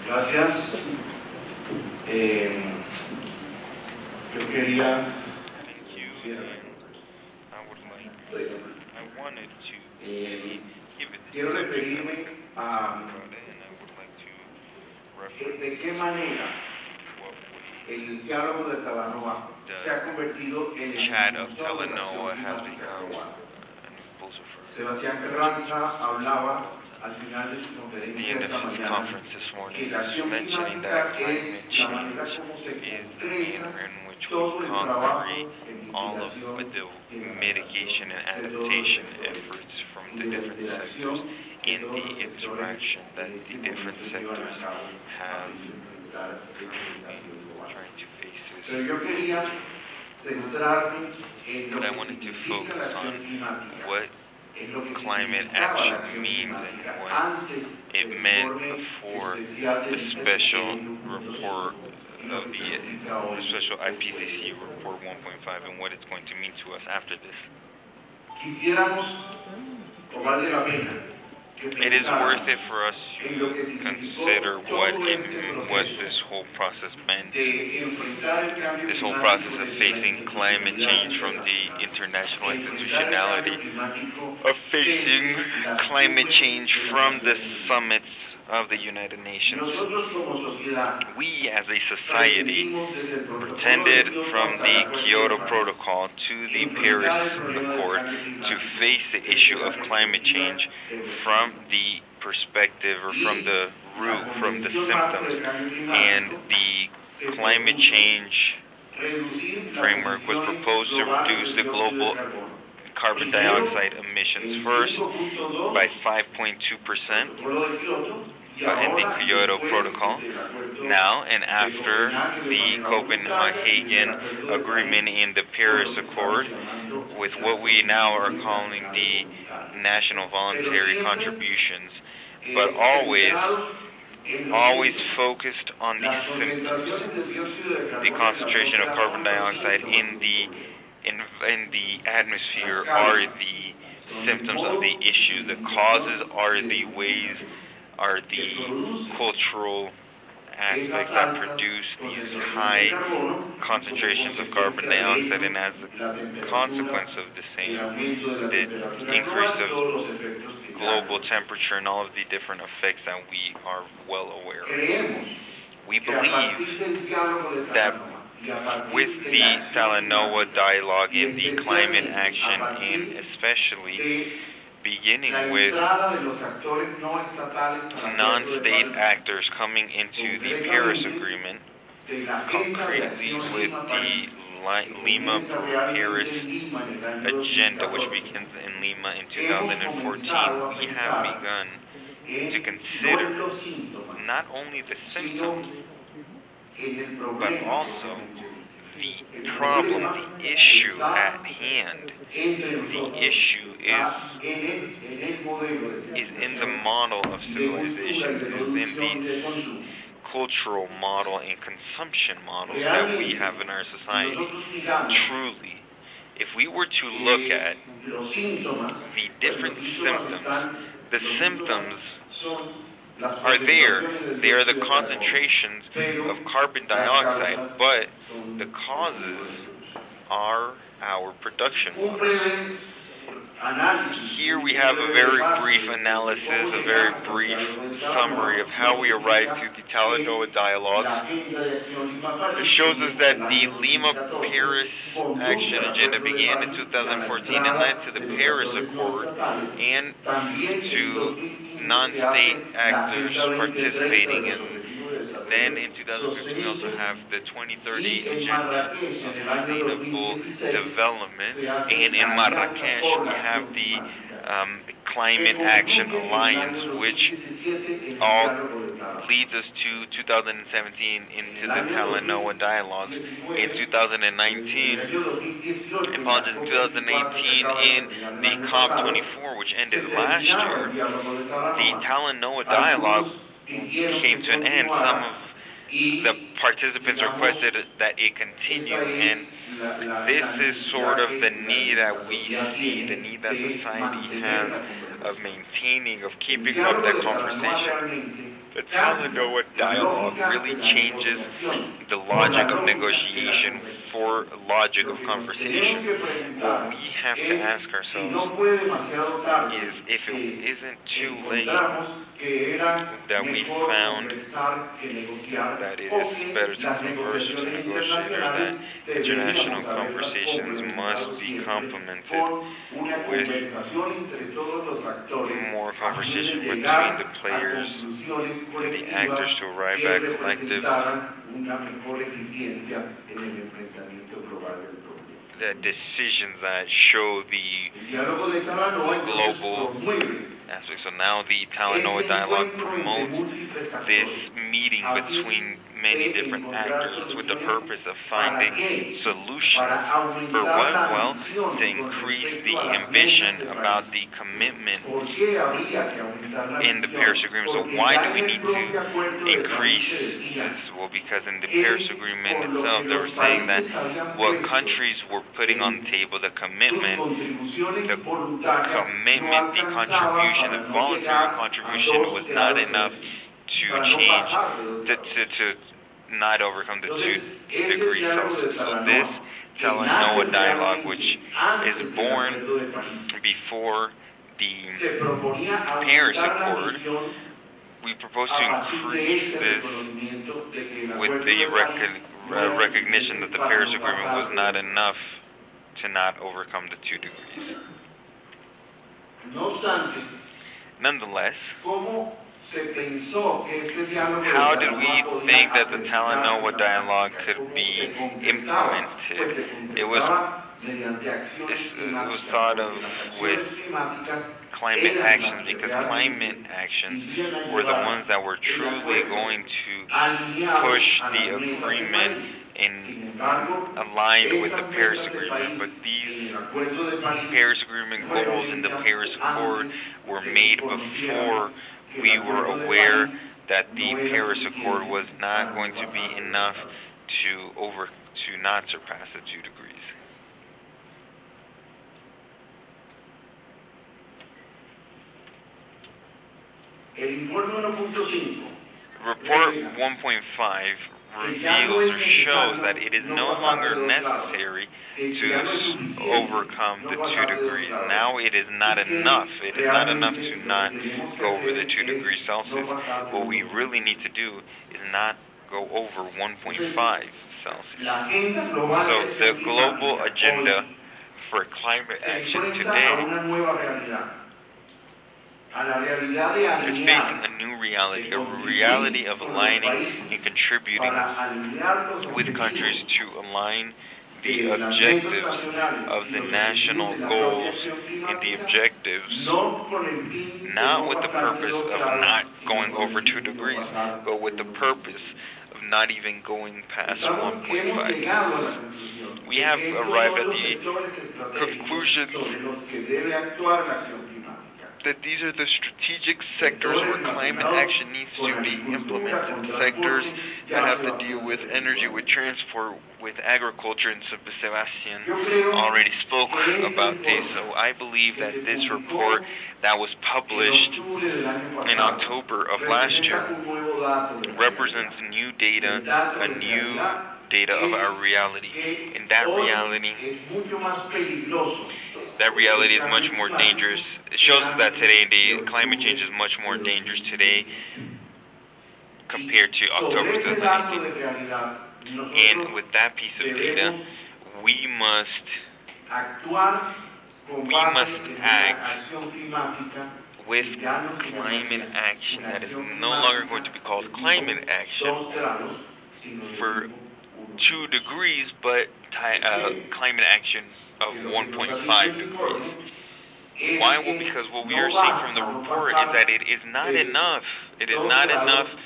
Gracias. Yo quería. Thank you, and I wanted to give it this Quiero referirme a and I would like to de qué manera el diálogo de Talanoa se ha convertido en el chat of impulsor de la Talanoa acción has climática become global. an impulsor for Sebastián Carranza hablaba al final de su the conferencia end esta of his mañana conference this que morning, la acción mentioning climática that climate es la manera change como se is the concreta manner in which todo we el trabajo concrete en all of mitigación the y en mitigation and adaptación de todos los adaptation sectores efforts from y the de la different sectors interacción que in todos the los sectores interaction that en the este different momento llevan a sectors cabo have para enfrentar este desafío global. trying to face Pero this. yo quería centrarme en lo But I que wanted to significa la focus acción on climática, what en lo que climate significaba la action acción means and climática what antes it del meant informe before especial del the special IPCC report y lo of que the significa hoy special después de IPCC esto. report 1.5 and what it's going to mean to us after this. Quisiéramos, o vale la pena, que It is pensáramos worth it for us en lo que to significó consider what todo este what proceso this whole process meant. de enfrentar el cambio This whole climático process of desde la facing climate change from institucionalidad the international internacional, institutionality, climático of facing desde las climate cumbres change de las from the Naciones Unidas. summits of the United Y Nations. nosotros como sociedad We as a society pretendimos desde el protocolo de pretended Kioto from hasta the el Acuerdo Kyoto de París Protocol to the enfrentar Paris el problema del Accord cambio to climático face the desde issue la of climate perspectiva change reversible. from the perspective or from the root, from the Convención marco symptoms. del cambio And climático the se climate propuso change reducir las framework was emisiones proposed to globales reduce de the dióxido de global carbono. carbon Primero, dioxide emissions en first 5.2 by 5.2% protocolo de Kioto y in the ahora Kyoto después Protocol. del acuerdo Now and de after Copenhague de the manera voluntaria y Copenhagen del acuerdo de Agreement París and the con Paris lo que Accord, estamos llamando with las what we now are contribuciones calling the nacionales national voluntary Pero siempre, contributions, voluntaristas. but always Centrados en los always síntomas. focused on the Las symptoms, concentraciones de dióxido de the carbono en la concentration of atmósfera carbon son los dioxide síntomas in del the problema. in the atmosphere Las are causas the son el symptoms of modo the issue. The de causes utilización are y de the ways, are que the produce cultural aspects esas that altas produce these concentraciones de high carbono y concentrations of como carbon consecuencia dioxide, de and as ello, la a temperatura, consequence of the el same, aumento de la the temperatura increase global y of todos los efectos que ya global conocemos. temperature and all of the different effects that we are well aware of. Creemos We que a partir believe del diálogo de that Talanoa y a partir with de the la acción Talanoa climática dialogue y and the climate especialmente a action, partir and especially de beginning la with entrada de los actores no estatales al Acuerdo de non-state París, actors coming into the Paris concretamente Agreement, de la agenda de concretely acción with Lima-París, the que Lima comienza realmente Paris en Lima en el año agenda, which 2014. begins in Lima in Hemos 2014, comenzado a we have pensar begun to en no consider en los síntomas, not only the sino symptoms, en el but problema also propiamente dicho. the El problem, problema the issue está at hand. entre The nosotros, issue está en el modelo de is in the civilización, model of de cultura y civilization, de is in producción de the consumo. cultural model and consumption models that we have in our society. Nosotros miramos Truly, if we were to look at los síntomas, the different los síntomas symptoms, están, the los síntomas symptoms son las are there. concentraciones de They are the dióxido de carbono, concentrations pero of carbon las dioxide, causas but son the causes producción. are our production Un models. breve análisis. Here we have a very brief analysis, a very brief summary of how we arrived to the Talanoa Dialogues. It shows us that the Lima-Paris Action Agenda began in 2014 and led to the Paris Accord and to non-state actors participating in. Then in 2015 we also have the 2030 Agenda of Sustainable Development, and in Marrakesh we have the Climate Action Alliance, which all leads us to 2017 into the Talanoa Dialogues. In 2019, apologies, in 2018 in the COP24, which ended last year, the Talanoa Dialogue came to an end. Some of the participants requested that it continue, and this is sort of the need that we see, the need that society has of maintaining, of keeping up that conversation. The Talanoa Dialogue really changes the logic of negotiation for logic of conversation. What we have to ask ourselves is if it isn't too late that we found that it is better to converse or to negotiate, or that international conversations must be complemented with more conversation between the players and the actors to arrive at collective the decisions that show the global aspect. So now the Talanoa Dialogue promotes this meeting between many different actors with the purpose of finding solutions for what? Well, to increase the ambition about the commitment in the Paris Agreement. So why do we need to increase this? Well, because in the Paris Agreement itself, they were saying that what countries were putting on the table, the commitment, the contribution, the voluntary contribution was not enough to change, to not overcome the 2 degrees Celsius. So this Talanoa Dialogue, which is born before the Paris Accord, we propose to increase this with the recognition that the Paris Agreement was not enough to not overcome the 2 degrees. Nonetheless, how did we think that the Talanoa Dialogue could be implemented? It was thought of with climate actions, because climate actions were the ones that were truly going to push the agreement and align with the Paris Agreement. But these Paris Agreement goals and the Paris Accord were made before we were aware that the Paris Accord was not going to be enough to not surpass the 2 degrees. Report 1.5 reveals or shows that it is no longer necessary to overcome the 2 degrees. Now it is not enough. It is not enough to not go over the 2 degrees Celsius. What we really need to do is not go over 1.5 Celsius. So the global agenda for climate action today is facing a new reality, a reality of aligning and contributing with countries to align the objectives of the national goals and the objectives, not with the purpose of not going over 2 degrees, but with the purpose of not even going past 1.5 degrees. We have arrived at the conclusions that these are the strategic sectors where climate action needs to be implemented. Sectors that have to deal with energy, with transport, with agriculture, and Sebastian already spoke about this. So I believe that this report that was published in October of last year represents new data, a new data of our reality. And that reality is much more dangerous. It shows us that today, the climate change is much more dangerous today compared to October 2018. And with that piece of data, we must act with climate action that is no longer going to be called climate action for 2 degrees, but climate action of 1.5 degrees. Why? Well, because what we are seeing from the report is that it is not enough. It is not enough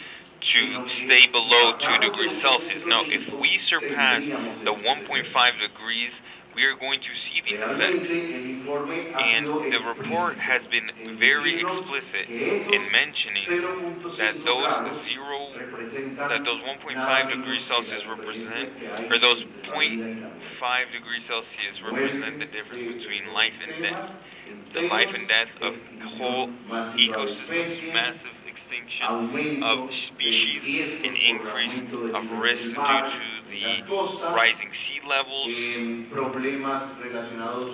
to stay below 2 degrees Celsius. No, if we surpass the 1.5 degrees, we are going to see these effects. And the report has been very explicit in mentioning that those 1.5 degrees Celsius represent, or those 0.5 degrees Celsius represent the difference between life and death. The life and death of whole ecosystems, massive extinction of species, an increase of risk due to the rising sea levels,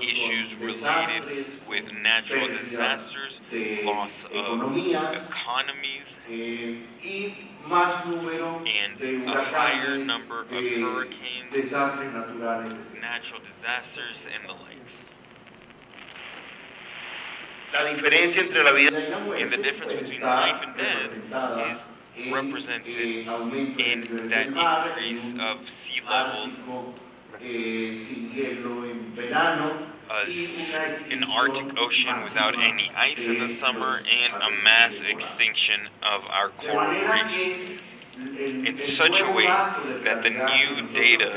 issues related with natural disasters, loss of economies, and a higher number of hurricanes, natural disasters, and the likes. And the difference between life and death is represented in that increase of sea level, an Arctic Ocean without any ice in the summer, and a mass extinction of our coral reefs, in such a way that the new data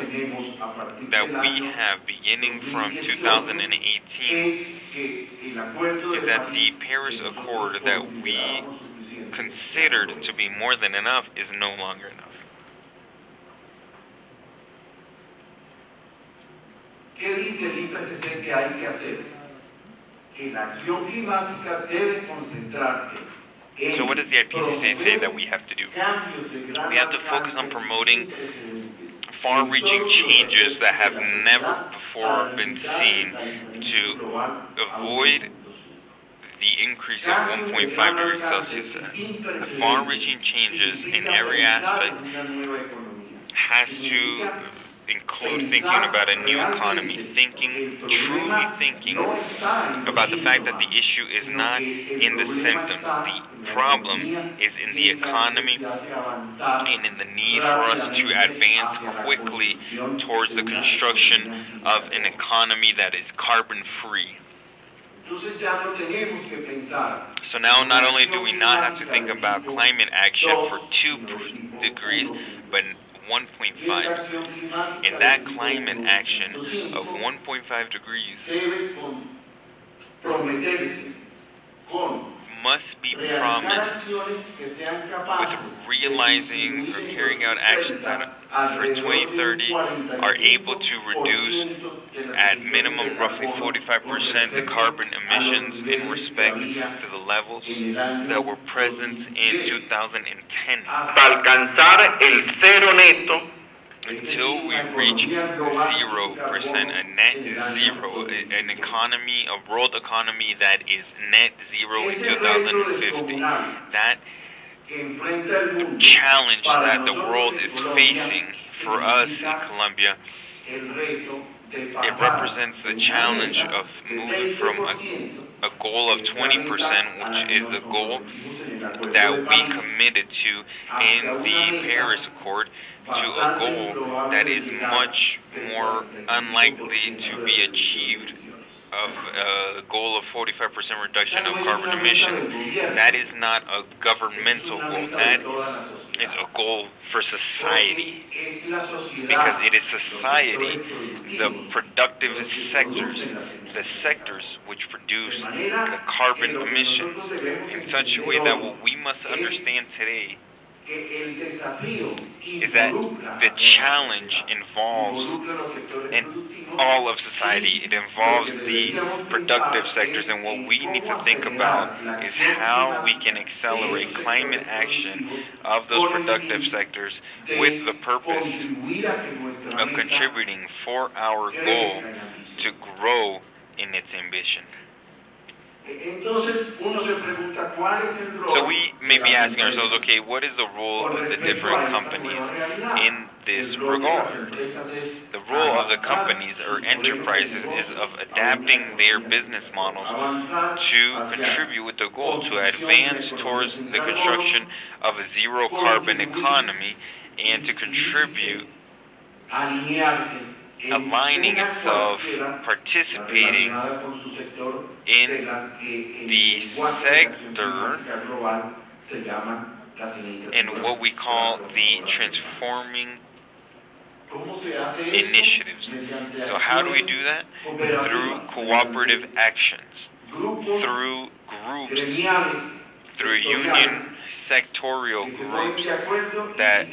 that we have beginning from 2018 is that the Paris Accord that we considered to be more than enough is no longer enough. ¿Qué dice el IPCC que hay que hacer? Que la acción climática debe concentrarse. So what does the IPCC say that we have to do? We have to focus on promoting far-reaching changes that have never before been seen to avoid the increase of 1.5 degrees Celsius. The far-reaching changes in every aspect has to include thinking about a new economy, truly thinking about the fact that the issue is not in the symptoms. The problem is in the economy and in the need for us to advance quickly towards the construction of an economy that is carbon-free. So now not only do we not have to think about climate action for 2 degrees, but 1.5 degrees. And that climate action of 1.5 degrees must be promised with realizing or carrying out actions that for 2030 are able to reduce at minimum roughly 45% the carbon emissions in respect to the levels that were present in 2010. Hasta alcanzar el cero neto. Until we reach 0%, a net zero, an economy, a world economy that is net zero in 2050. That challenge that the world is facing for us in Colombia, it represents the challenge of moving from a goal of 20%, which is the goal that we committed to in the Paris Accord, to a goal that is much more unlikely to be achieved, of a goal of 45% reduction of carbon emissions. That is not a governmental goal. That is a goal for society, because it is society, the productive sectors, the sectors which produce the carbon emissions, in such a way that what we must understand today is that the challenge involves in all of society. It involves the productive sectors, and what we need to think about is how we can accelerate climate action of those productive sectors with the purpose of contributing for our goal to grow in its ambition. So we may be asking ourselves, okay, what is the role of the different companies in this regard? The role of the companies or enterprises is of adapting their business models to contribute with the goal to advance towards the construction of a zero carbon economy, and to contribute, aligning itself, participating in the sector in what we call the transforming initiatives. So how do we do that? Through cooperative actions, through groups, through union sectorial groups that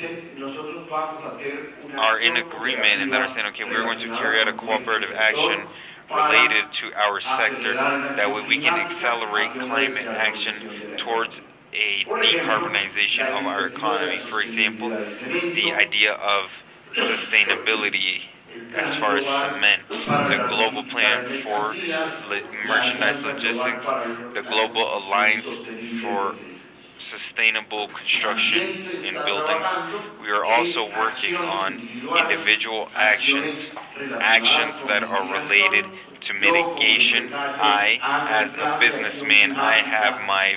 are in agreement and that are saying, okay, we're going to carry out a cooperative action related to our sector. That way we can accelerate climate action towards a decarbonization of our economy. For example, the idea of sustainability as far as cement, the global plan for merchandise logistics, the global alliance for sustainable construction in buildings. We are also working on individual actions that are related to mitigation. I, as a businessman, I have my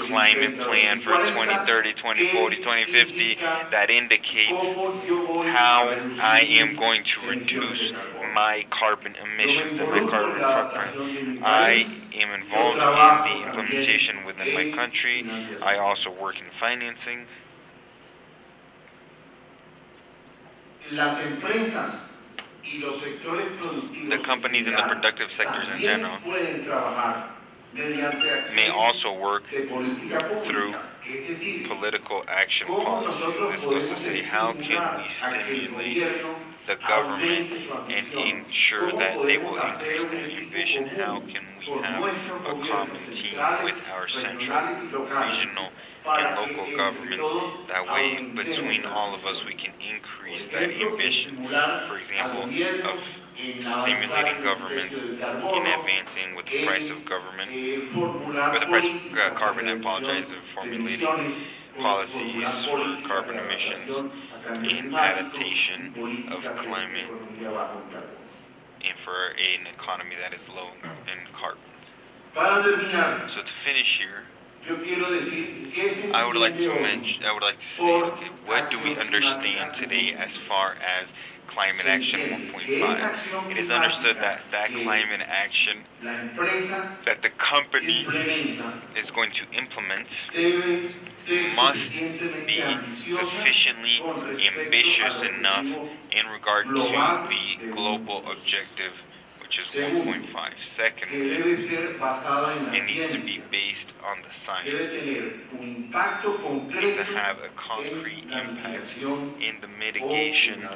climate plan for 2030, 2040, 2050 that indicates how I am going to reduce my carbon emissions and my carbon footprint. I am involved in the implementation within my country. I also work in financing. The companies in the productive sectors in general may also work through political action policies. This goes to say, how can we stimulate the government and ensure that they will increase their ambition? How can we have a common team with our central, regional, and local governments? That way, between all of us, we can increase that ambition. For example, of stimulating governments in advancing with the price of government, with the price of carbon, I apologize, of formulating policies for carbon emissions and adaptation of climate and for an economy that is low in carbon. So to finish here, I would like to say, okay, what do we understand today as far as Climate Action 1.5? It is understood that climate action that the company is going to implement must be sufficiently ambitious enough in regard to the global objective, which is 1.5. Secondly, it needs to be based on the science. It needs to have a concrete impact in the mitigation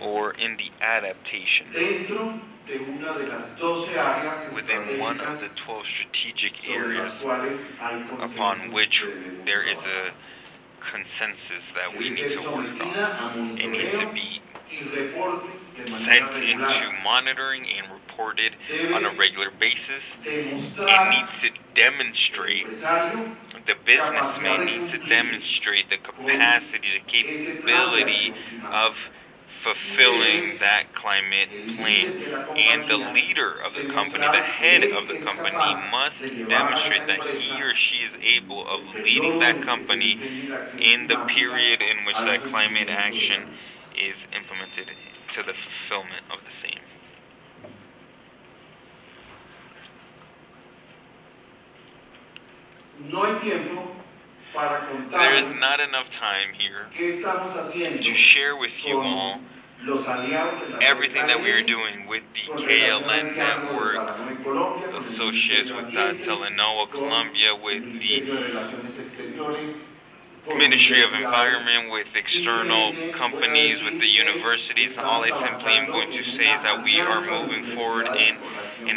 or in the adaptation within one of the 12 strategic areas upon which there is a consensus that we need to work on. It needs to be sent into monitoring and reported on a regular basis. It needs to demonstrate, the businessman needs to demonstrate the capacity, the capability of fulfilling that climate plan. And the leader of the company, the head of the company, must demonstrate that he or she is able of leading that company in the period in which that climate action is implemented to the fulfillment of the same. There is not enough time here to share with you all everything that we are doing with the KLN network, associates with Talanoa, Colombia, with the Ministry of Environment, with external companies, with the universities. All I simply am going to say is that we are moving forward in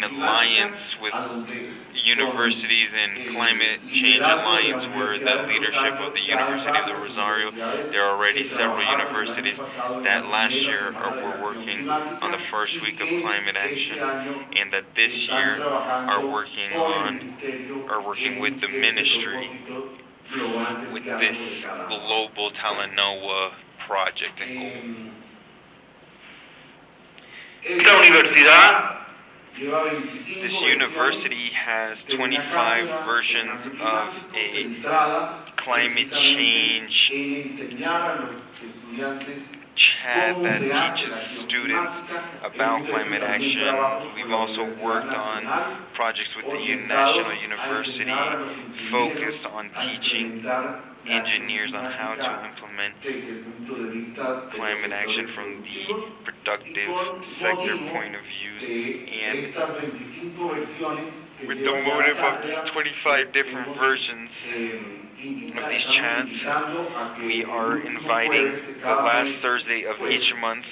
alliance with universities and climate change alliance, where the leadership of the University of the Rosario, there are already several universities that last year were working on the first week of climate action, and that this year are working with the ministry with this global Talanoa project and goal. Esta universidad This university has 25 versions of a climate change chat that teaches students about climate action. We've also worked on projects with the National University focused on teaching engineers on how to implement climate action from the productive sector point of views, and with the motive of these 25 different versions of these chats, we are inviting the last Thursday of each month.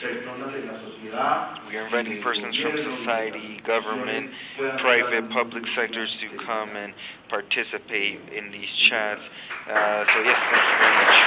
We are inviting persons from society, government, private, public sectors to come and participate in these chats. So yes, thank you very much.